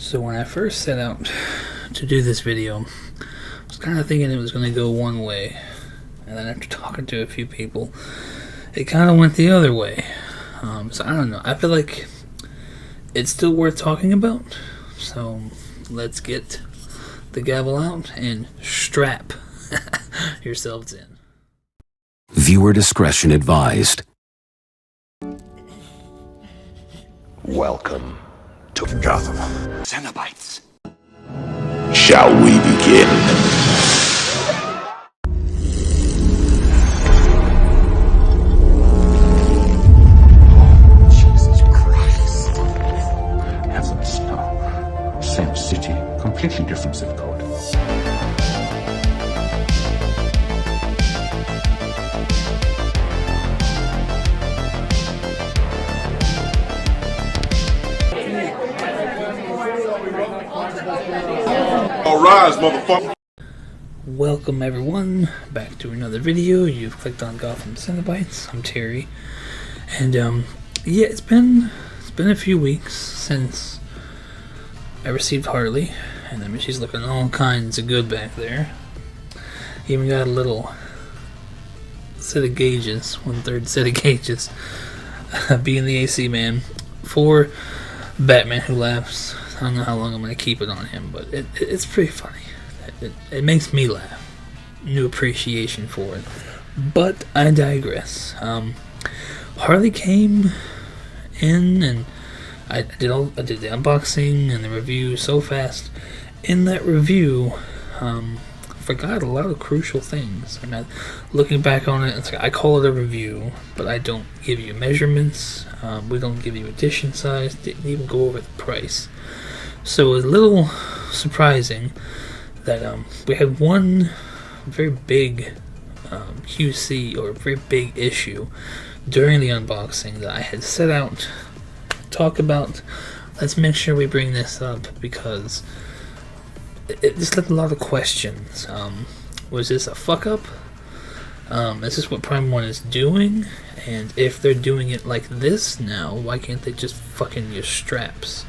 So when I first set out to do this video, I was kind of thinking it was going to go one way, and then after talking to a few people, it kind of went the other way. So I don't know, I feel like it's still worth talking about, so let's get the gavel out and strap yourselves in. Viewer discretion advised. Welcome to Gotham. Cenobites. Shall we begin? Jesus Christ. Have the snow. Same city, completely different zip code. All rise, motherfucker. Welcome everyone back to another video. You've clicked on Gotham Cenobites. I'm Terry, and yeah, it's been a few weeks since I received Harley, and I mean she's looking all kinds of good back there. Even got a little set of gauges, 1/3 set of gauges, being the AC man for Batman Who Laughs. I don't know how long I'm going to keep it on him, but it's pretty funny. It makes me laugh. New appreciation for it. But I digress. Harley came in and I did the unboxing and the review so fast. In that review, forgot a lot of crucial things. And looking back on it, it's like I call it a review, but I don't give you measurements. We don't give you edition size. Didn't even go over the price. So it was a little surprising that we had one very big QC or very big issue during the unboxing that I had set out to talk about. Let's make sure we bring this up because it just left a lot of questions. Was this a fuck up? Is this what Prime 1 is doing? And if they're doing it like this now, why can't they just fucking use straps?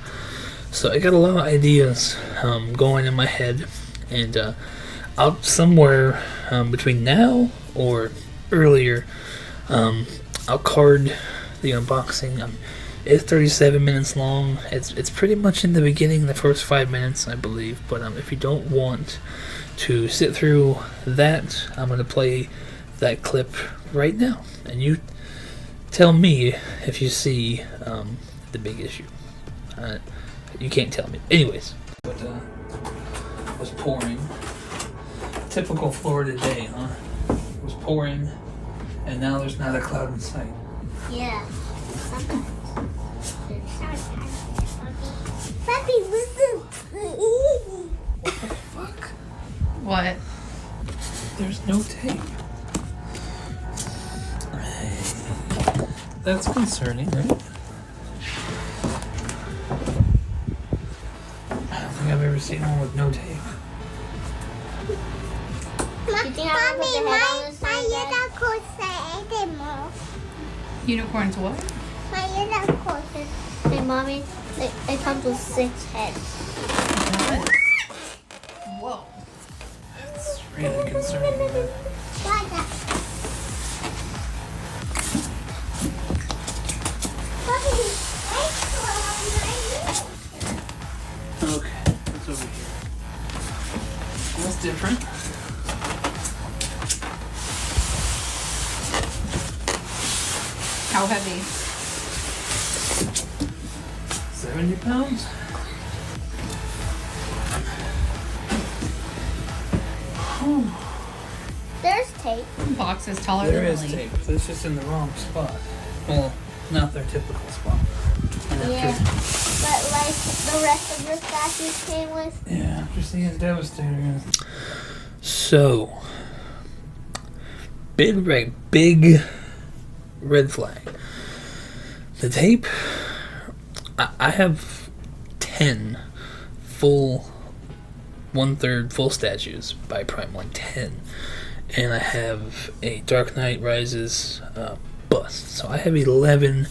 So I got a lot of ideas going in my head, and out somewhere between now or earlier, I'll card the unboxing. It's 37 minutes long. It's pretty much in the beginning, the first 5 minutes, I believe. But if you don't want to sit through that, I'm gonna play that clip right now, and you tell me if you see the big issue. You can't tell me. Anyways, but it was pouring. Typical Florida day, huh? It was pouring, and now there's not a cloud in sight. Yeah. Papi, listen. What the fuck? What? There's no tape. That's concerning, right? I don't think I've ever seen one with no tape. Unicorns what? My unicorn. Hey, mommy, it comes with 6 heads. Whoa. It's really concerning. Okay, what's over here? That's different. How heavy? 70 pounds? There's tape. The box is taller There than is Lily. tape. It's just in the wrong spot. Well, not their typical spot. Yeah. But like the rest of your statues came with. Yeah, after seeing Devastator. So, big red flag. The tape, I have 10 full 1/3 full statues by Prime 110, and I have a Dark Knight Rises bust. So I have 11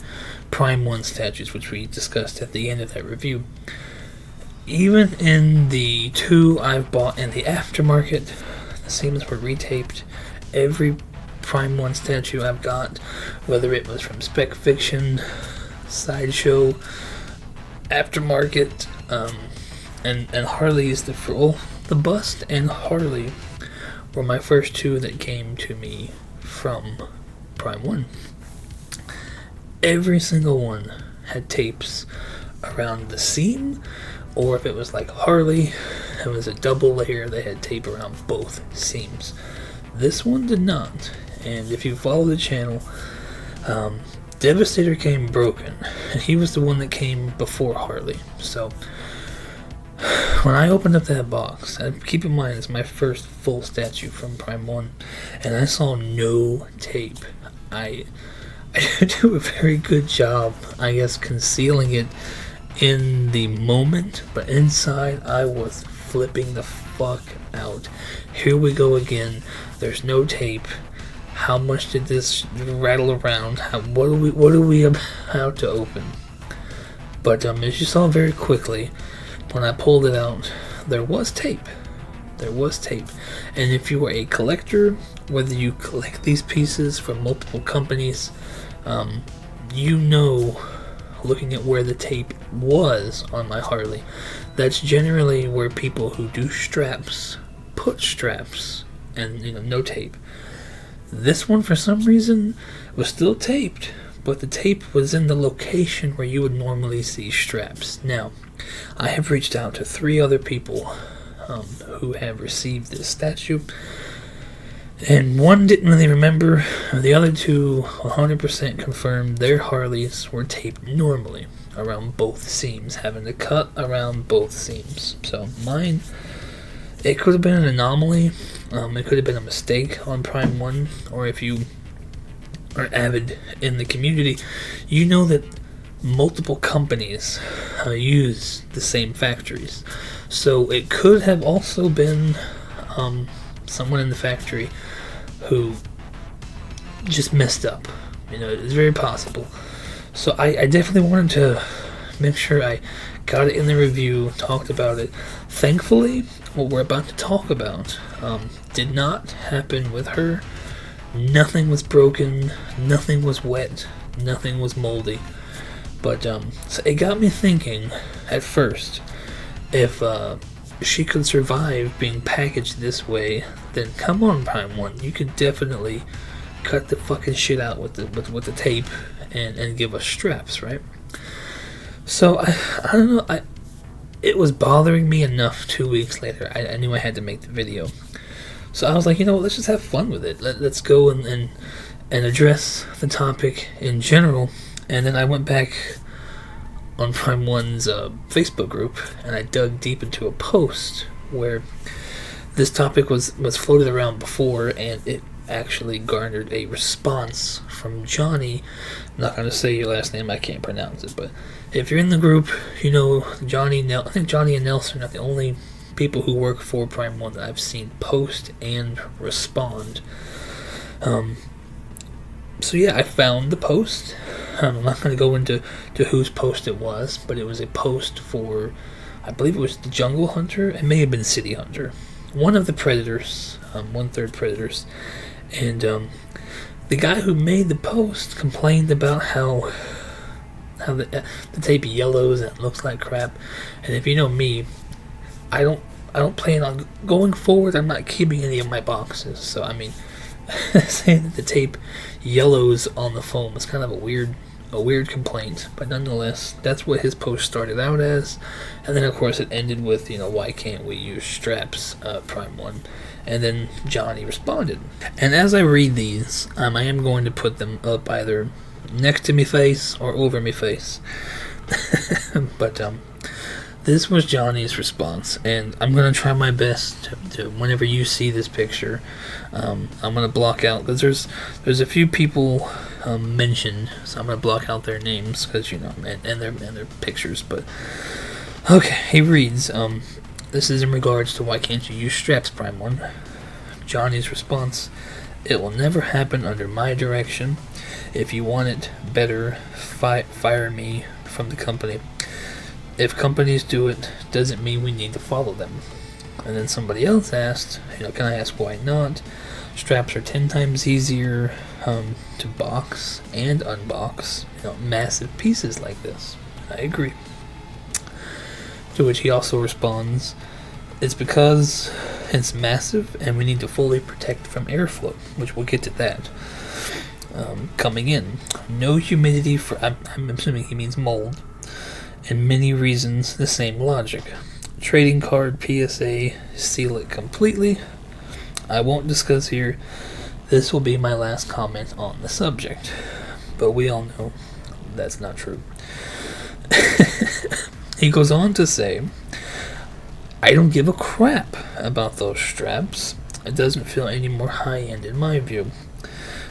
Prime 1 statues, which we discussed at the end of that review. even in the two I've bought in the aftermarket, the seams were retaped. Every Prime 1 statue I've got, whether it was from Spec Fiction, Sideshow, aftermarket, and Harley's, the bust and Harley were my first two that came to me from Prime 1. Every single one had tapes around the seam, or if it was like Harley, it was a double layer, they had tape around both seams. This one did not, and if you follow the channel, Devastator came broken, and he was the one that came before Harley. So when I opened up that box, and keep in mind it's my first full statue from Prime 1, and I saw no tape. I do a very good job, I guess, concealing it in the moment, but inside I was flipping the fuck out. Here we go again. There's no tape. How much did this rattle around? What are we about to open? But as you saw very quickly, when I pulled it out, there was tape. There was tape. And if you are a collector, whether you collect these pieces from multiple companies, you know, looking at where the tape was on my Harley, that's generally where people who do straps put straps and, no tape. This one, for some reason, was still taped, but the tape was in the location where you would normally see straps. Now, I have reached out to 3 other people who have received this statue, and one didn't really remember. The other 2 100% confirmed their Harleys were taped normally around both seams, having to cut around both seams. So mine, it could have been an anomaly. It could have been a mistake on Prime 1, or if you are avid in the community, you know that multiple companies use the same factories. So it could have also been someone in the factory who just messed up. It's very possible. So I definitely wanted to make sure I got it in the review, talked about it. Thankfully, what we're about to talk about did not happen with her. Nothing was broken, nothing was wet, nothing was moldy. But so it got me thinking at first, if she could survive being packaged this way, then come on, Prime 1, you could definitely cut the fucking shit out with the tape and give us straps, right? So I don't know, it was bothering me enough 2 weeks later. I knew I had to make the video. So I was like, let's just have fun with it. Let's go and address the topic in general. And then I went back on Prime 1's Facebook group, and I dug deep into a post where this topic was floated around before, and it actually garnered a response from Johnny. I'm not going to say your last name, I can't pronounce it, but if you're in the group, Johnny. I think Johnny and Nelson are the only people who work for Prime 1 that I've seen post and respond. So yeah, I found the post. I'm not going to go into whose post it was, but it was a post for, I believe it was the Jungle Hunter. It may have been City Hunter. One of the Predators, 1/3 Predators. And the guy who made the post complained about how the tape yellows and it looks like crap. And if you know me, I don't plan on going forward. I'm not keeping any of my boxes. So I mean, saying that the tape yellows on the foam is kind of a weird complaint, but nonetheless, that's what his post started out as. And then of course it ended with, why can't we use straps, Prime 1? And then Johnny responded. And as I read these, I am going to put them up either next to me face or over me face. But this was Johnny's response, and I'm going to try my best to whenever you see this picture, I'm going to block out, because there's a few people mentioned, so I'm going to block out their names, because, and their pictures, but, okay, he reads, this is in regards to why can't you use straps, Prime 1. Johnny's response: it will never happen under my direction. If you want it better, fire me from the company. if companies do it, doesn't mean we need to follow them. And then somebody else asked, can I ask why not? Straps are 10 times easier to box and unbox, massive pieces like this. I agree. To which he also responds, it's because it's massive and we need to fully protect from airflow, which we'll get to that. Coming in, no humidity for, I'm assuming he means mold, and many reasons the same logic. Trading card PSA, seal it completely. I won't discuss here. This will be my last comment on the subject, but we all know that's not true. He goes on to say, I don't give a crap about those straps. It doesn't feel any more high-end in my view.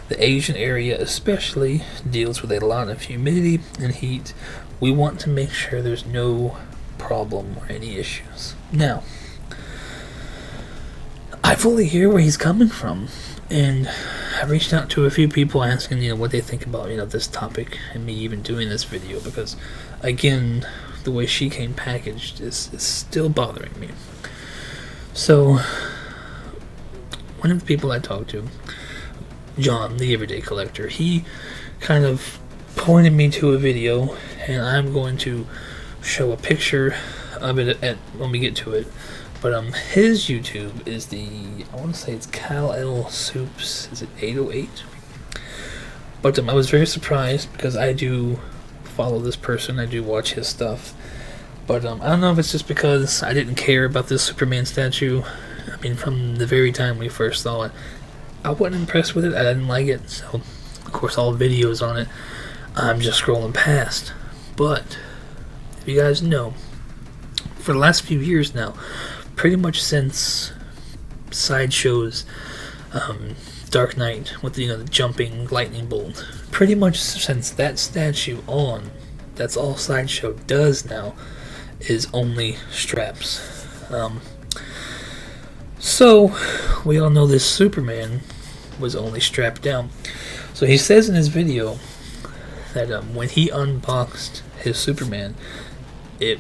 The Asian area especially deals with a lot of humidity and heat. We want to make sure there's no problem or any issues. Now, I fully hear where he's coming from, and I reached out to a few people asking, what they think about, this topic and me even doing this video, because, again, the way she came packaged is still bothering me. So, one of the people I talked to, John, the Everyday Collector, he kind of pointed me to a video, and I'm going to show a picture of it when we get to it. But his YouTube is I want to say it's Cal Soups, is it 808? But I was very surprised because I do follow this person, I do watch his stuff. But I don't know if it's just because I didn't care about this Superman statue. I mean, from the very time we first saw it, I wasn't impressed with it, I didn't like it. So, of course, all videos on it, I'm just scrolling past. But, if you guys know, for the last few years now, pretty much since Sideshow's Dark Knight with the jumping lightning bolt, pretty much since that statue on, that's all Sideshow does now, is only straps. So we all know this Superman was only strapped down. So he says in his video that when he unboxed his Superman, it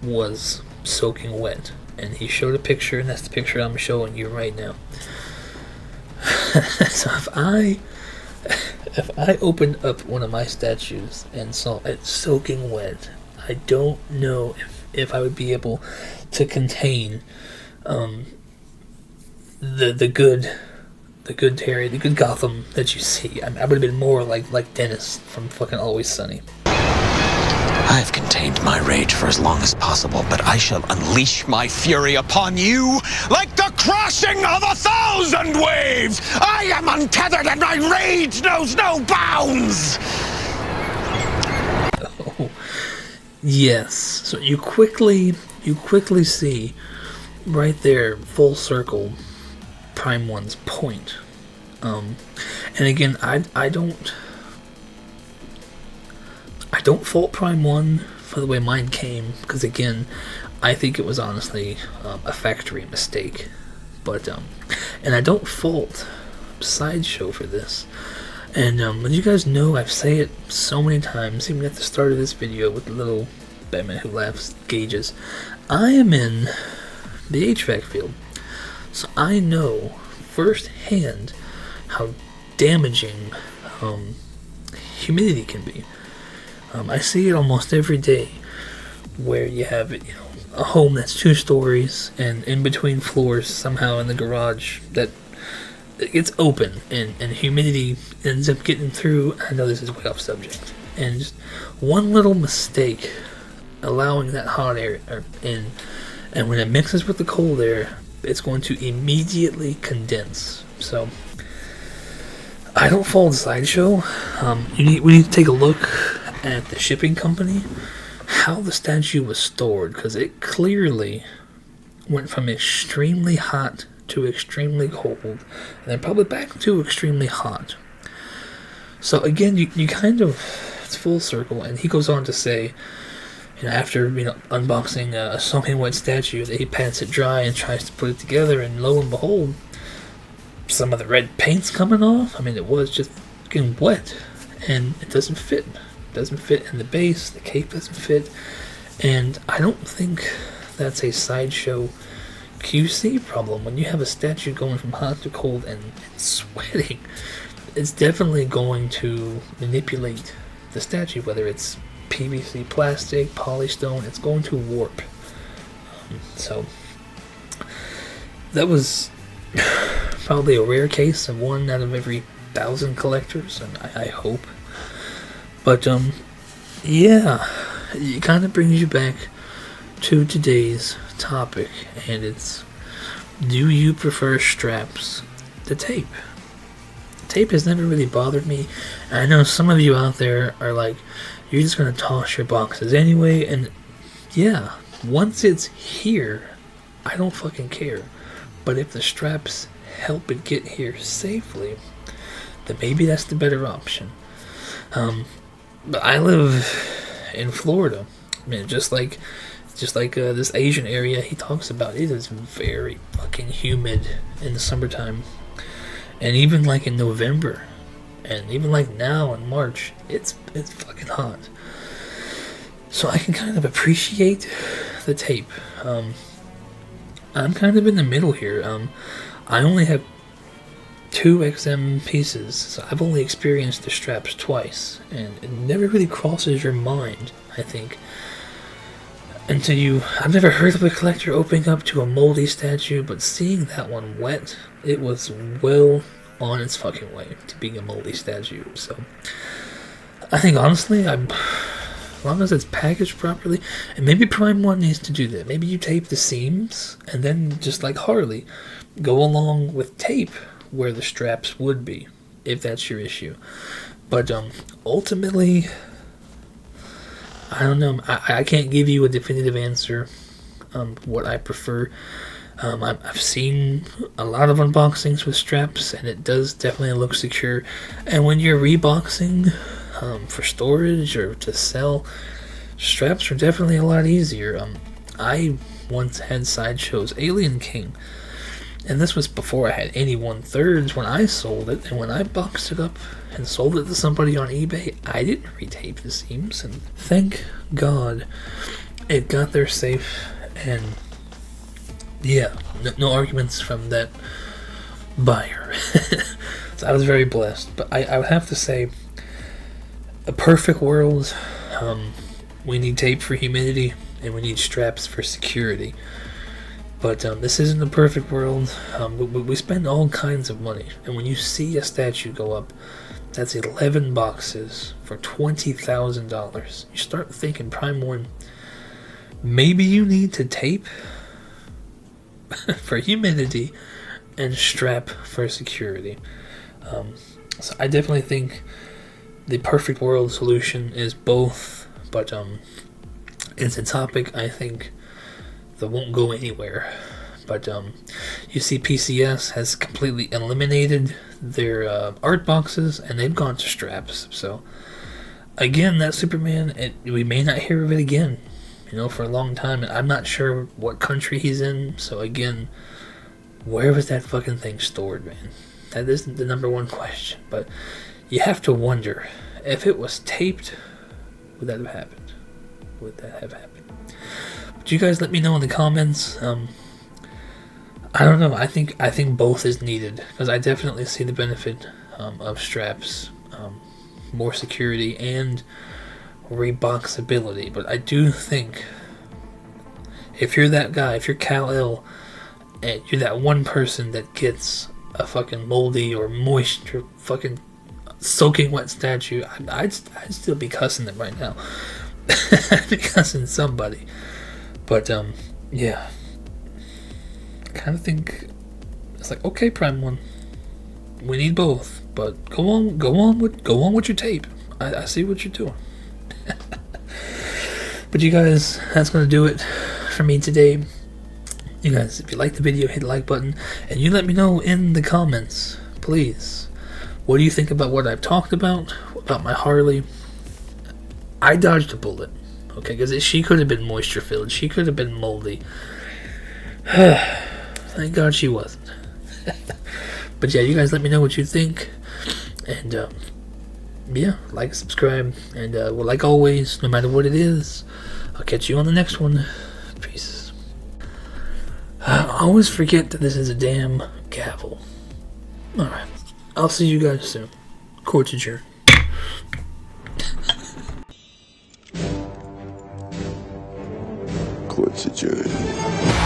was soaking wet. And he showed a picture, and that's the picture I'm showing you right now. So if I opened up one of my statues and saw it soaking wet, I don't know if I would be able to contain the good Terry, the good Gotham that you see. I would have been more like Dennis from fucking Always Sunny. I've contained my rage for as long as possible, but I shall unleash my fury upon you like the crashing of 1,000 waves! I am untethered and my rage knows no bounds! Oh, yes. So you quickly see right there, full circle, Prime 1's point. And again, I don't fault Prime 1 for the way mine came, because again, I think it was honestly a factory mistake. But and I don't fault Sideshow for this. And as you guys know, I say it so many times, even at the start of this video with the little Batman Who Laughs gauges. I am in the HVAC field, so I know firsthand how damaging humidity can be. I see it almost every day, where you have a home that's 2 stories, and in between floors, somehow in the garage, that it's open, and humidity ends up getting through. I know this is way off subject, and just one little mistake, allowing that hot air in, and when it mixes with the cold air, it's going to immediately condense. So I don't fault Sideshow. We need to take a look at the shipping company, how the statue was stored, because it clearly went from extremely hot to extremely cold, and then probably back to extremely hot. So again, you kind of, it's full circle. And he goes on to say, after unboxing a soaking wet statue, that he pats it dry and tries to put it together, and lo and behold, some of the red paint's coming off. I mean, it was just getting wet, and it doesn't fit. It doesn't fit in the base. The cape doesn't fit, And I don't think that's a Sideshow QC problem. When you have a statue going from hot to cold and sweating, it's definitely going to manipulate the statue, whether it's PVC, plastic, polystone, it's going to warp. So that was probably a rare case of 1 out of every 1,000 collectors, and I hope. But yeah, it kind of brings you back to today's topic, and it's, do you prefer straps to tape? Tape has never really bothered me. And I know some of you out there are like, you're just gonna toss your boxes anyway, and yeah, once it's here, I don't fucking care. But if the straps help it get here safely, then maybe that's the better option. But I live in Florida. I mean, just like this Asian area he talks about, it is very fucking humid in the summertime. And even like in November, and even like now in March, it's fucking hot. So I can kind of appreciate the tape. I'm kind of in the middle here. I only have 2 XM pieces, so I've only experienced the straps twice, and it never really crosses your mind, I think, until I've never heard of a collector opening up to a moldy statue, but seeing that one wet, it was well on its fucking way to being a moldy statue. So I think honestly, as long as it's packaged properly, and maybe Prime 1 needs to do that. Maybe you tape the seams, and then just like Harley, go along with tape where the straps would be, if that's your issue. But ultimately, I don't know. I can't give you a definitive answer on what I prefer. I've seen a lot of unboxings with straps, and it does definitely look secure. And when you're reboxing for storage or to sell, straps are definitely a lot easier. I once had Sideshow's Alien King, and this was before I had any 1/3s when I sold it. And when I boxed it up and sold it to somebody on eBay, I didn't retape the seams, and thank God it got there safe. And yeah, no arguments from that buyer. So I was very blessed. But I would have to say, a perfect world, we need tape for humidity, and we need straps for security. But this isn't a perfect world. We spend all kinds of money, and when you see a statue go up, that's 11 boxes for $20,000. You start thinking, Prime 1, maybe you need to tape for humidity and strap for security. So I definitely think the perfect world solution is both, but it's a topic I think that won't go anywhere. But you see, PCS has completely eliminated their art boxes, and they've gone to straps. So again, that Superman, we may not hear of it again, for a long time. And I'm not sure what country he's in. So again, where was that fucking thing stored, man? That isn't the number one question. But you have to wonder, if it was taped, would that have happened? Would that have happened? But you guys let me know in the comments. I don't know. I think both is needed, because I definitely see the benefit of straps, more security and reboxability. But I do think if you're that guy, if you're Kal-El, and you're that one person that gets a fucking moldy or moisture fucking soaking wet statue, I'd still be cussing them right now. I'd be cussing somebody. But yeah, I kind of think it's like, okay, Prime 1, we need both, but go on with your tape. I see what you're doing. But you guys, that's gonna do it for me today. You guys, if you like the video, hit the like button, and you let me know in the comments, please. What do you think about what I've talked about my Harley? I dodged a bullet, okay, because she could have been moisture filled, she could have been moldy. Thank God she wasn't. But yeah, you guys let me know what you think, and yeah, like, subscribe, and well, like always, no matter what it is, I'll catch you on the next one. Peace. I always forget that this is a damn gavel. Alright. I'll see you guys soon. Court's adjourned. Court's adjourned.